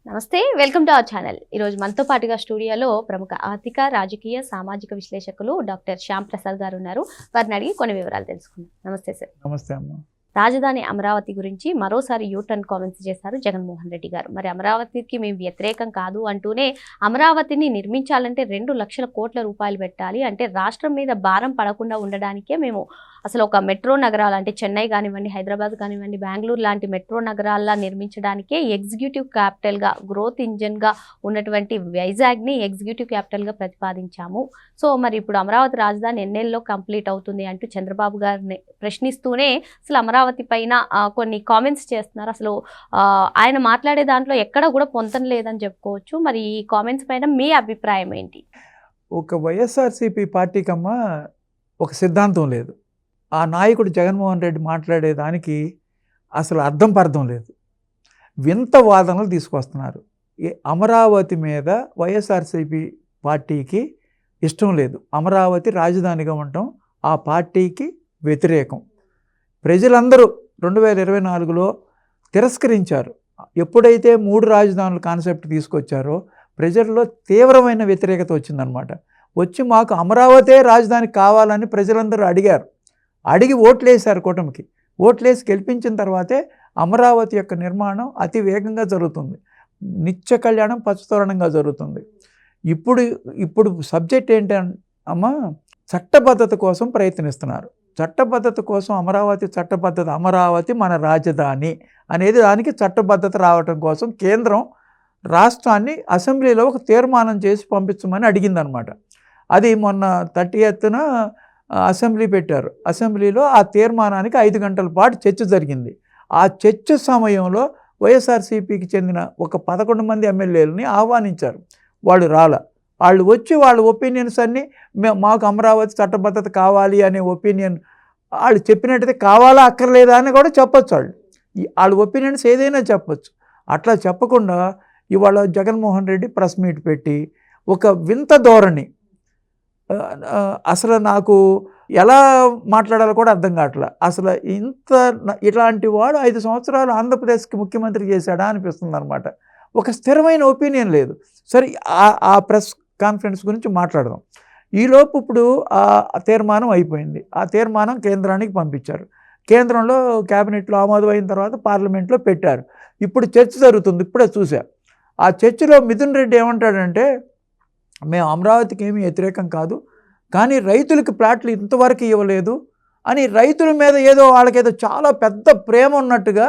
నమస్తే, welcome to our channel. ఈరోజు మనతో పాటుగా స్టూడియోలో ప్రముఖ ఆర్థిక, రాజకీయ, సామాజిక విశ్లేషకులు డాక్టర్ శ్యామ్ ప్రసాద్ గారు ఉన్నారు. వారిని అడిగి కొన్ని వివరాలు తెలుసుకుందాం. నమస్తే సార్. నమస్తే అమ్మ. రాజధాని అమరావతి గురించి మరోసారి యూటర్న్ కామెంట్స్ చేశారు జగన్మోహన్ రెడ్డి గారు. మరి అమరావతికి మేము వ్యతిరేకం కాదు అంటూనే అమరావతిని నిర్మించాలంటే 2 లక్షల కోట్ల రూపాయలు పెట్టాలి, అంటే రాష్ట్రం మీద భారం పడకుండా ఉండడానికే మేము అసలు ఒక మెట్రో నగరాలు అంటే చెన్నై కానివ్వండి, హైదరాబాద్ కానివ్వండి, బెంగళూరు లాంటి మెట్రో నగరాల్లో నిర్మించడానికే ఎగ్జిక్యూటివ్ క్యాపిటల్గా, గ్రోత్ ఇంజన్గా ఉన్నటువంటి వైజాగ్ని ఎగ్జిక్యూటివ్ క్యాపిటల్గా ప్రతిపాదించాము. సో మరి ఇప్పుడు అమరావతి రాజధాని ఎన్నేళ్ళలో కంప్లీట్ అవుతుంది అంటూ చంద్రబాబు గారిని ప్రశ్నిస్తూనే అసలు అమరావతి పైన కొన్ని కామెంట్స్ చేస్తున్నారు. అసలు ఆయన మాట్లాడే దాంట్లో ఎక్కడ కూడా పొంతన లేదని చెప్పుకోవచ్చు. మరి ఈ కామెంట్స్ పైన మీ అభిప్రాయం ఏంటి? ఒక వైఎస్ఆర్సీపీ పార్టీకమ్మ ఒక సిద్ధాంతం లేదు. ఆ నాయకుడు జగన్మోహన్ రెడ్డి మాట్లాడేదానికి అసలు అర్థం పర్థం లేదు. వింత వాదనలు తీసుకొస్తున్నారు. అమరావతి మీద వైఎస్ఆర్సీపీ పార్టీకి ఇష్టం లేదు. అమరావతి రాజధానిగా ఉండటం ఆ పార్టీకి వ్యతిరేకం. ప్రజలందరూ 2024లో తిరస్కరించారు. ఎప్పుడైతే 3 రాజధానుల కాన్సెప్ట్ తీసుకొచ్చారో ప్రజల్లో తీవ్రమైన వ్యతిరేకత వచ్చిందనమాట. వచ్చి మాకు అమరావతే రాజధాని కావాలని ప్రజలందరూ అడిగి ఓట్లేశారు కూటమికి. ఓట్లేసి గెలిపించిన తర్వాతే అమరావతి యొక్క నిర్మాణం అతి వేగంగా జరుగుతుంది. నిత్య కళ్యాణం పచ్చతోరణంగా జరుగుతుంది. ఇప్పుడు సబ్జెక్ట్ ఏంటి అమ్మా, చట్టబద్ధత కోసం ప్రయత్నిస్తున్నారు. చట్టబద్ధత కోసం అమరావతి మన రాజధాని అనేది దానికి చట్టబద్ధత రావటం కోసం కేంద్రం రాష్ట్రాన్ని అసెంబ్లీలో ఒక తీర్మానం చేసి పంపించమని అడిగిందనమాట. అది మొన్న 30న అసెంబ్లీ పెట్టారు. అసెంబ్లీలో ఆ తీర్మానానికి 5 గంటల పాటు చర్చ జరిగింది. ఆ చర్చ సమయంలో వైఎస్ఆర్సీపీకి చెందిన ఒక 11 మంది ఎమ్మెల్యేలని ఆహ్వానించారు. వాళ్ళు వాళ్ళు వచ్చి వాళ్ళ ఒపీనియన్స్ అన్నీ మాకు అమరావతి చట్టబద్ధత కావాలి అనే ఒపీనియన్ వాళ్ళు చెప్పినట్టయితే కావాలా అక్కర్లేదా అని కూడా చెప్పొచ్చు. వాళ్ళ ఒపీనియన్స్ ఏదైనా చెప్పొచ్చు. అట్లా చెప్పకుండా ఇవాళ జగన్మోహన్ రెడ్డి ప్రెస్ మీట్ పెట్టి ఒక వింత ధోరణి, అసలు నాకు ఎలా మాట్లాడాలో కూడా అర్థం కావట్లే. అసలు ఇట్లాంటి వాడు 5 సంవత్సరాలు ఆంధ్రప్రదేశ్కి ముఖ్యమంత్రి చేశాడా అనిపిస్తుంది అనమాట. ఒక స్థిరమైన ఒపీనియన్ లేదు. సరే, ఆ ప్రెస్ కాన్ఫరెన్స్ గురించి మాట్లాడదాం. ఈలోపు ఇప్పుడు ఆ తీర్మానం అయిపోయింది. ఆ తీర్మానం కేంద్రానికి పంపించారు. కేంద్రంలో క్యాబినెట్లో ఆమోదం అయిన తర్వాత పార్లమెంట్లో పెట్టారు. ఇప్పుడు చర్చ జరుగుతుంది. ఇప్పుడే చూసా. ఆ చర్చలో మిథున్ రెడ్డి ఏమంటాడంటే, మేము అమరావతికి ఏమీ వ్యతిరేకం కాదు, కానీ రైతులకి ప్లాట్లు ఇంతవరకు ఇవ్వలేదు అని రైతుల మీద ఏదో వాళ్ళకేదో చాలా పెద్ద ప్రేమ ఉన్నట్టుగా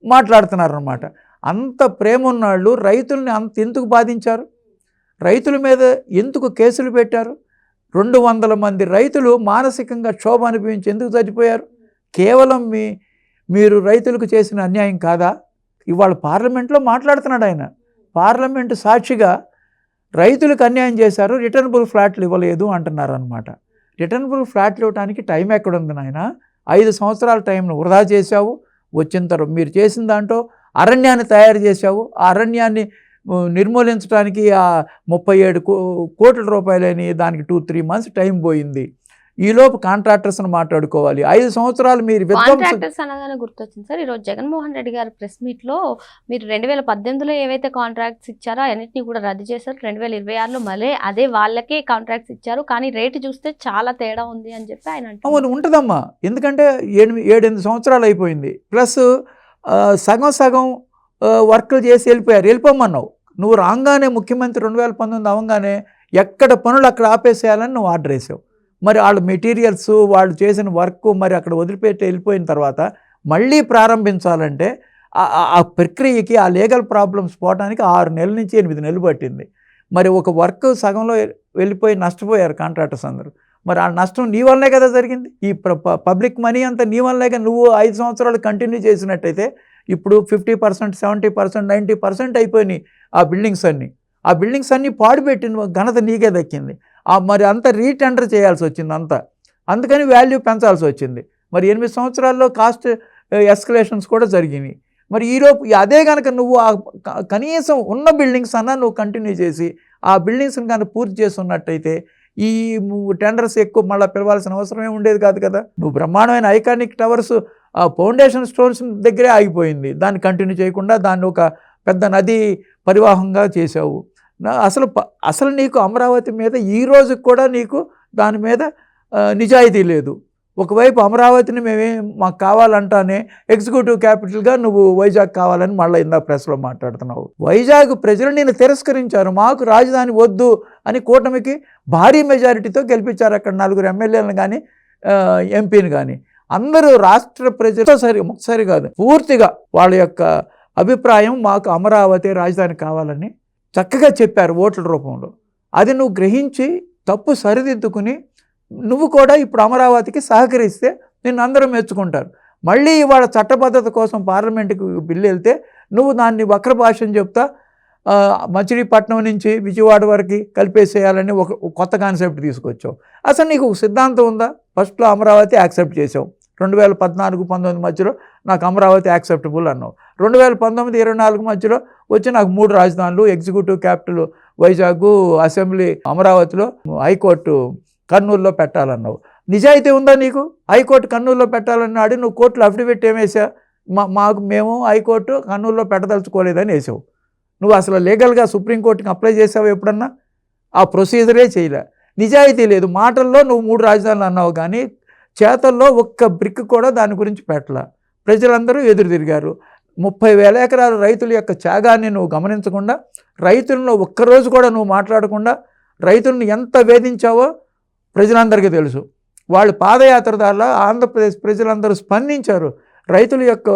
మాట్లాడుతున్నారన్నమాట. అంత ప్రేమ ఉన్నాళ్ళు రైతుల్ని ఎందుకు బాధించారు? రైతుల మీద ఎందుకు కేసులు పెట్టారు? 200 మంది రైతులు మానసికంగా క్షోభ అనుభవించి ఎందుకు చచ్చిపోయారు? కేవలం మీరు రైతులకు చేసిన అన్యాయం కాదా? ఇవాళ పార్లమెంట్లో మాట్లాడుతున్నాడు ఆయన. పార్లమెంటు సాక్షిగా రైతులకు అన్యాయం చేశారు, రిటర్నబుల్ ఫ్లాట్లు ఇవ్వలేదు అంటున్నారనమాట. రిటర్నబుల్ ఫ్లాట్లు ఇవ్వడానికి టైం ఎక్కడుంది నాయన? 5 సంవత్సరాల టైంను వృధా చేశావు. వచ్చిన తర్వాత మీరు చేసిన దాంట్లో అరణ్యాన్ని తయారు చేశావు. ఆ అరణ్యాన్ని నిర్మూలించడానికి ఆ 37 కోట్ల రూపాయలని దానికి 2-3 మంత్స్ టైం పోయింది. ఈలోపు కాంట్రాక్టర్స్ని మాట్లాడుకోవాలి. 5 సంవత్సరాలు మీరు కాంట్రాక్టర్స్ అనగానే గుర్తొచ్చింది సార్, ఈరోజు జగన్మోహన్ రెడ్డి గారు ప్రెస్ మీట్లో మీరు 2018లో ఏవైతే కాంట్రాక్ట్స్ ఇచ్చారో అన్నింటినీ కూడా రద్దు చేశారు. 2026లో మళ్ళీ అదే వాళ్ళకే కాంట్రాక్ట్స్ ఇచ్చారు, కానీ రేటు చూస్తే చాలా తేడా ఉంది అని చెప్పి ఆయన అంటారు. ఉంటుందమ్మా, ఎందుకంటే 7-8 సంవత్సరాలు అయిపోయింది. ప్లస్ సగం వర్క్లు చేసి వెళ్ళిపోమన్నావు. నువ్వు రాగానే ముఖ్యమంత్రి 2019 అవంగానే ఎక్కడ పనులు అక్కడ ఆపేసేయాలని నువ్వు ఆర్డర్ వేసావు. మరి వాళ్ళ మెటీరియల్స్, వాళ్ళు చేసిన వర్క్ మరి అక్కడ వదిలిపెట్టి వెళ్ళిపోయిన తర్వాత మళ్ళీ ప్రారంభించాలంటే ఆ ప్రక్రియకి ఆ లీగల్ ప్రాబ్లమ్స్ పోవడానికి 6 నెలల నుంచి 8 నెలలు పట్టింది. మరి ఒక వర్క్ సగంలో వెళ్ళిపోయి నష్టపోయారు కాంట్రాక్టర్స్ అందరూ. మరి ఆ నష్టం నీ వల్లే కదా జరిగింది. ఈ పబ్లిక్ మనీ అంతా నీ వల్లేగా. నువ్వు 5 సంవత్సరాలు కంటిన్యూ చేసినట్టయితే ఇప్పుడు 50%, 70%, 90% అయిపోయినాయి ఆ బిల్డింగ్స్ అన్నీ. ఆ బిల్డింగ్స్ అన్నీ పాడుపెట్టిన ఘనత నీకే దక్కింది. మరి అంతా రీటెండర్ చేయాల్సి వచ్చింది అంతా. అందుకని వాల్యూ పెంచాల్సి వచ్చింది. మరి 8 సంవత్సరాల్లో కాస్ట్ ఎస్కలేషన్స్ కూడా జరిగినాయి. మరి ఈలోపు అదే కనుక నువ్వు కనీసం ఉన్న బిల్డింగ్స్ అన్నా నువ్వు కంటిన్యూ చేసి ఆ బిల్డింగ్స్ని కనుక పూర్తి చేసి ఉన్నట్టయితే ఈ టెండర్స్ ఎక్కువ మళ్ళీ పిలవాల్సిన అవసరమే ఉండేది కాదు కదా. నువ్వు బ్రహ్మాండమైన ఐకానిక్ టవర్స్ ఫౌండేషన్ స్టోన్స్ దగ్గరే ఆగిపోయింది. దాన్ని కంటిన్యూ చేయకుండా దాన్ని ఒక పెద్ద నది పరివాహంగా చేసావు. అసలు నీకు అమరావతి మీద ఈ రోజుకి కూడా నీకు దాని మీద నిజాయితీ లేదు. ఒకవైపు అమరావతిని మాకు కావాలంటానే ఎగ్జిక్యూటివ్ క్యాపిటల్గా నువ్వు వైజాగ్ కావాలని మళ్ళీ ఇందా ప్రెస్లో మాట్లాడుతున్నావు. వైజాగ్ ప్రజలు నేను తిరస్కరించారు, మాకు రాజధాని వద్దు అని కూటమికి భారీ మెజారిటీతో గెలిపించారు. అక్కడ 4 ఎమ్మెల్యేలను కానీ ఎంపీని కానీ అందరూ రాష్ట్ర ప్రజలు ఒకసారి కాదు పూర్తిగా వాళ్ళ యొక్క అభిప్రాయం మాకు అమరావతి రాజధాని కావాలని చక్కగా చెప్పారు ఓట్ల రూపంలో. అది నువ్వు గ్రహించి తప్పు సరిదిద్దుకుని నువ్వు కూడా ఇప్పుడు అమరావతికి సహకరిస్తే నిన్ను అందరూ మెచ్చుకుంటారు. మళ్ళీ ఇవాళ చట్టబద్ధత కోసం పార్లమెంటుకి బిల్లు వెళ్తే నువ్వు దాన్ని వక్ర భాషను చెప్తా మచిలీపట్నం నుంచి విజయవాడ వరకు కలిపేసేయాలని ఒక కొత్త కాన్సెప్ట్ తీసుకొచ్చావు. అసలు నీకు ఒక సిద్ధాంతం ఉందా? ఫస్ట్లో అమరావతి యాక్సెప్ట్ చేసావు, 2014-19 మధ్యలో నాకు అమరావతి యాక్సెప్టబుల్ అన్నావు. 2019-24 మధ్యలో వచ్చి నాకు 3 రాజధానులు, ఎగ్జిక్యూటివ్ క్యాపిటల్ వైజాగ్, అసెంబ్లీ అమరావతిలో, హైకోర్టు కర్నూలులో పెట్టాలన్నావు. నిజాయితీ ఉందా నీకు? హైకోర్టు కర్నూలులో పెట్టాలన్నాడు, నువ్వు కోర్టులో అఫిడవిట్ ఏమేసా? మేము హైకోర్టు కర్నూలులో పెట్టదలుచుకోలేదని వేసావు. నువ్వు అసలు లీగల్గా సుప్రీంకోర్టుకి అప్లై చేసావు ఎప్పుడన్నా? ఆ ప్రొసీజరే చేయలే. నిజాయితీ లేదు. మాటల్లో నువ్వు 3 రాజధానులు అన్నావు కానీ చేతల్లో ఒక్క బ్రిక్ కూడా దాని గురించి పెట్టలా. ప్రజలందరూ ఎదురు తిరిగారు. 30,000 ఎకరాల రైతుల యొక్క త్యాగాన్ని నువ్వు గమనించకుండా, రైతులను ఒక్కరోజు కూడా నువ్వు మాట్లాడకుండా రైతులను ఎంత వేధించావో ప్రజలందరికీ తెలుసు. వాళ్ళు పాదయాత్ర ద్వారా ఆంధ్రప్రదేశ్ ప్రజలందరూ స్పందించారు. రైతుల యొక్క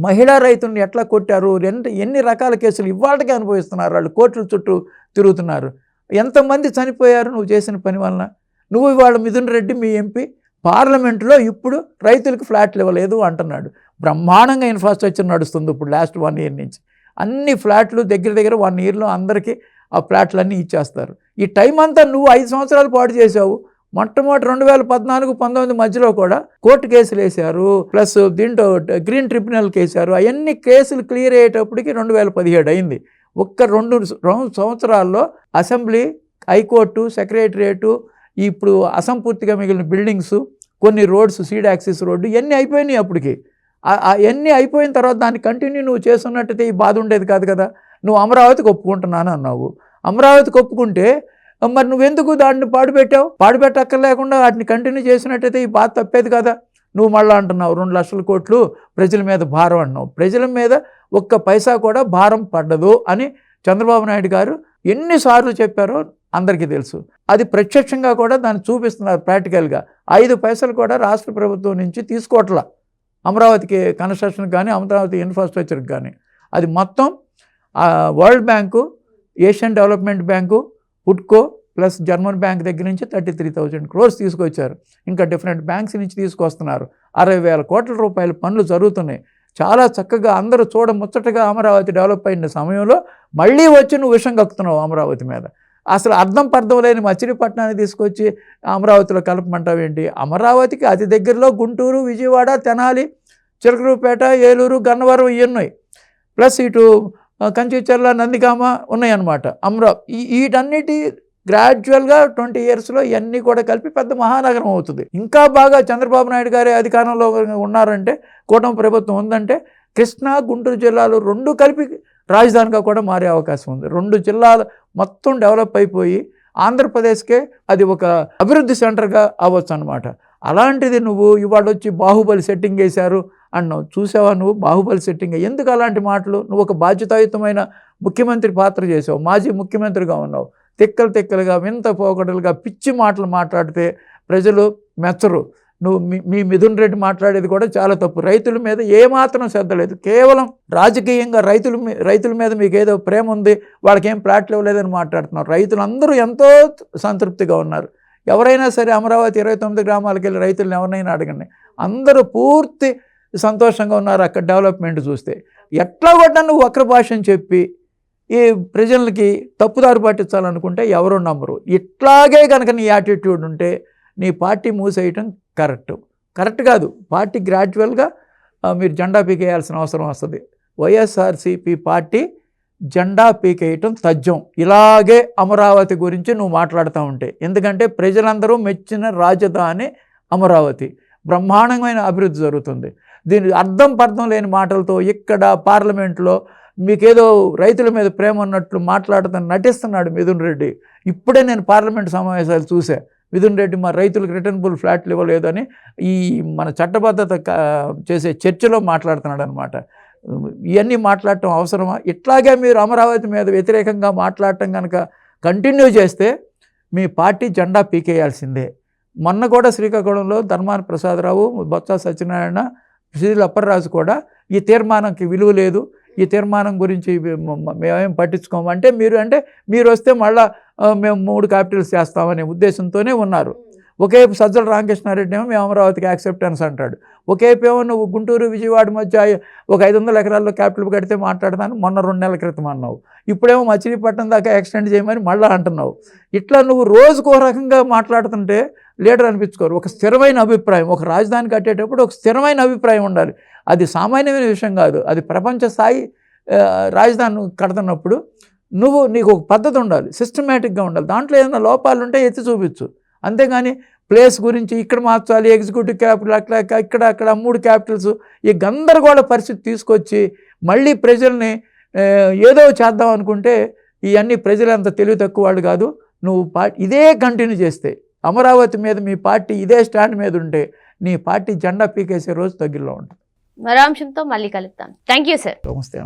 మహిళా రైతుల్ని ఎట్లా కొట్టారు, ఎన్ని రకాల కేసులు ఇవాళకే అనుభవిస్తున్నారు. వాళ్ళు కోర్టుల చుట్టూ తిరుగుతున్నారు. ఎంతమంది చనిపోయారు నువ్వు చేసిన పని వలన? నువ్వు ఇవాళ మిథున్ రెడ్డి మీ ఎంపీ పార్లమెంటులో ఇప్పుడు రైతులకు ఫ్లాట్లు ఇవ్వలేదు అంటున్నాడు. బ్రహ్మాండంగా ఇన్ఫ్రాస్ట్రక్చర్ నడుస్తుంది ఇప్పుడు లాస్ట్ 1 year నుంచి. అన్ని ఫ్లాట్లు దగ్గర 1 yearలో అందరికీ ఆ ఫ్లాట్లన్నీ ఇచ్చేస్తారు. ఈ టైం అంతా నువ్వు 5 సంవత్సరాలు పాటు చేసావు. మొట్టమొదటి 2014-19 మధ్యలో కూడా కోర్టు కేసులు వేశారు, ప్లస్ దీంట్లో గ్రీన్ ట్రిబ్యునల్ కేసారు. అవన్నీ కేసులు క్లియర్ అయ్యేటప్పటికి 2017 అయింది. ఒక్క 2 సంవత్సరాల్లో అసెంబ్లీ, హైకోర్టు, సెక్రటరియట్, ఇప్పుడు అసంపూర్తిగా మిగిలిన బిల్డింగ్స్, కొన్ని రోడ్స్, సీడ్ యాక్సిస్ రోడ్డు ఇవన్నీ అయిపోయినాయి. అప్పటికి అవన్నీ అయిపోయిన తర్వాత దాన్ని కంటిన్యూ నువ్వు చేస్తున్నట్టయితే ఈ బాధ ఉండేది కాదు కదా. నువ్వు అమరావతికి ఒప్పుకుంటున్నాను అన్నావు. అమరావతికి ఒప్పుకుంటే మరి నువ్వెందుకు దాన్ని పాడుపెట్టావు? పాడుపెట్టక్కర్లేకుండా వాటిని కంటిన్యూ చేసినట్టయితే ఈ బాధ తప్పేది కదా. నువ్వు మళ్ళీ అంటున్నావు 2 లక్షల కోట్లు ప్రజల మీద భారం అన్నావు. ప్రజల మీద ఒక్క పైసా కూడా భారం పడ్డదు అని చంద్రబాబు నాయుడు గారు ఎన్నిసార్లు చెప్పారో అందరికీ తెలుసు. అది ప్రత్యక్షంగా కూడా దాన్ని చూపిస్తున్నారు ప్రాక్టికల్గా. 5 పైసలు కూడా రాష్ట్ర ప్రభుత్వం నుంచి తీసుకోవట్లా అమరావతికి కన్స్ట్రక్షన్కి కానీ అమరావతి ఇన్ఫ్రాస్ట్రక్చర్కి కానీ. అది మొత్తం world bank, Asian development bank, హుడ్కో ప్లస్ జర్మన్ బ్యాంక్ దగ్గర నుంచి 33,000 crores తీసుకొచ్చారు. ఇంకా డిఫరెంట్ బ్యాంక్స్ నుంచి తీసుకొస్తున్నారు. 60,000 కోట్ల రూపాయల పనులు జరుగుతున్నాయి. చాలా చక్కగా అందరూ ముచ్చటగా అమరావతి డెవలప్ అయిన సమయంలో మళ్ళీ వచ్చి నువ్వు విషం కక్కుతున్నావు అమరావతి మీద. అసలు అర్థం పర్థం లేని మచిలీపట్నాన్ని తీసుకొచ్చి అమరావతిలో కలపమంటావేంటి? అమరావతికి అతి దగ్గరలో గుంటూరు, విజయవాడ, తెనాలి, చిలకలూరుపేట, ఏలూరు, గన్నవరం ఇవన్నీ, ప్లస్ ఇటు కంచిచర్ల, నందిగామ ఉన్నాయన్నమాట. వీటన్నిటి గ్రాడ్యువల్గా 20 yearsలో ఇవన్నీ కూడా కలిపి పెద్ద మహానగరం అవుతుంది. ఇంకా బాగా చంద్రబాబు నాయుడు గారే అధికారంలో ఉన్నారంటే, కూటమి ప్రభుత్వం ఉందంటే, కృష్ణా, గుంటూరు జిల్లాలు 2 కలిపి రాజధానిగా కూడా మారే అవకాశం ఉంది. 2 జిల్లాలు మొత్తం డెవలప్ అయిపోయి ఆంధ్రప్రదేశ్కే అది ఒక అభివృద్ధి సెంటర్గా అవ్వచ్చు అనమాట. అలాంటిది నువ్వు ఇవాళ వచ్చి బాహుబలి సెట్టింగ్ వేశారు అన్నావు. చూసావా నువ్వు బాహుబలి సెట్టింగ్? ఎందుకు అలాంటి మాటలు? నువ్వు ఒక బాధ్యతాయుతమైన ముఖ్యమంత్రి పాత్ర చేసావు, మాజీ ముఖ్యమంత్రిగా ఉన్నావు. తిక్కలుగా వింత పోకడలుగా పిచ్చి మాటలు మాట్లాడితే ప్రజలు మెచ్చరు. నువ్వు మీ మిథున్ రెడ్డి మాట్లాడేది కూడా చాలా తప్పు. రైతుల మీద ఏమాత్రం శ్రద్ధ లేదు. కేవలం రాజకీయంగా రైతుల మీద మీకు ఏదో ప్రేమ ఉంది, వాళ్ళకేం ప్లాట్లు ఇవ్వలేదని మాట్లాడుతున్నారు. రైతులందరూ ఎంతో సంతృప్తిగా ఉన్నారు. ఎవరైనా సరే అమరావతి 29 గ్రామాలకు వెళ్ళి రైతులను ఎవరినైనా అడగండి, అందరూ పూర్తి సంతోషంగా ఉన్నారు అక్కడ డెవలప్మెంట్ చూస్తే. ఎట్లా కూడా నువ్వు వక్ర భాషను చెప్పి ఈ ప్రజలకి తప్పుదారి పట్టించాలనుకుంటే ఎవరు నమ్మరు. ఇట్లాగే కనుక నీ యాటిట్యూడ్ ఉంటే నీ పార్టీ మూసేయటం కరెక్ట్ కాదు. పార్టీ గ్రాడ్యువల్గా మీరు జెండా పీకేయాల్సిన అవసరం వస్తుంది. వైఎస్ఆర్సీపీ పార్టీ జెండా పీకేయటం తథ్యం. ఇలాగే అమరావతి గురించి నువ్వు మాట్లాడుతూ ఉంటే, ఎందుకంటే ప్రజలందరూ మెచ్చిన రాజధాని అమరావతి, బ్రహ్మాండమైన అభివృద్ధి జరుగుతుంది. దీని అర్థం పర్థం లేని మాటలతో ఇక్కడ పార్లమెంట్లో మీకేదో రైతుల మీద ప్రేమ ఉన్నట్లు మాట్లాడుతూ నటిస్తున్నాడు మిథున్ రెడ్డి. ఇప్పుడే నేను పార్లమెంట్ సమావేశాలు చూసా. మిథున్ రెడ్డి మా రైతులకు రిటర్నబుల్ ఫ్లాట్లు ఇవ్వలేదని ఈ మన చట్టబద్ధత చేసే చర్చలో మాట్లాడుతున్నాడు అనమాట. ఇవన్నీ మాట్లాడటం అవసరమా? ఇట్లాగే మీరు అమరావతి మీద వ్యతిరేకంగా మాట్లాడటం కనుక కంటిన్యూ చేస్తే మీ పార్టీ జెండా పీకేయాల్సిందే. మొన్న కూడా శ్రీకాకుళంలో ధర్మాన ప్రసాదరావు, బొత్స సత్యనారాయణ, శ్రీల అప్పర్రాజు కూడా ఈ తీర్మానంకి విలువ లేదు, ఈ తీర్మానం గురించి మేమేం పట్టించుకోమంటే మీరు వస్తే మళ్ళీ మేము 3 క్యాపిటల్స్ చేస్తామనే ఉద్దేశంతోనే ఉన్నారు. ఒకేపు సజ్జల రామకృష్ణారెడ్డి ఏమో మేము అమరావతికి యాక్సెప్టెన్స్ అంటాడు. ఒకేపు ఏమో నువ్వు గుంటూరు విజయవాడ మధ్య ఒక 500 ఎకరాల్లో క్యాపిటల్ కడితే మాట్లాడతాను మొన్న 2 నెలల క్రితం అన్నావు. ఇప్పుడేమో మచిలీపట్నం దాకా ఎక్స్టెండ్ చేయమని మళ్ళీ అంటున్నావు. ఇట్లా నువ్వు రోజుకో రకంగా మాట్లాడుతుంటే లీడర్ అనిపించుకోరు. ఒక స్థిరమైన అభిప్రాయం, ఒక రాజధాని కట్టేటప్పుడు ఒక స్థిరమైన అభిప్రాయం ఉండాలి. అది సామాన్యమైన విషయం కాదు. అది ప్రపంచ స్థాయి రాజధాని కడుతున్నప్పుడు నీకు ఒక పద్ధతి ఉండాలి, సిస్టమేటిక్గా ఉండాలి. దాంట్లో ఏదైనా లోపాలు ఉంటే ఎత్తి చూపించు. అంతేగాని ప్లేస్ గురించి ఇక్కడ మార్చాలి, ఎగ్జిక్యూటివ్ క్యాపిటల్ అక్కడ 3 క్యాపిటల్స్, ఈ గందరగోళ పరిస్థితి తీసుకొచ్చి మళ్ళీ ప్రజల్ని ఏదో చేద్దాం అనుకుంటే ఇవన్నీ ప్రజలంత తెలివి తక్కువ వాళ్ళు కాదు. నువ్వు ఇదే కంటిన్యూ చేస్తే, అమరావతి మీద మీ పార్టీ ఇదే స్టాండ్ మీద ఉంటే నీ పార్టీ జెండా పీకేసే రోజు దగ్గరలో ఉంటుంది. మరో అంశంతో మళ్ళీ కలుద్దాం. Thank you sir. నమస్తే.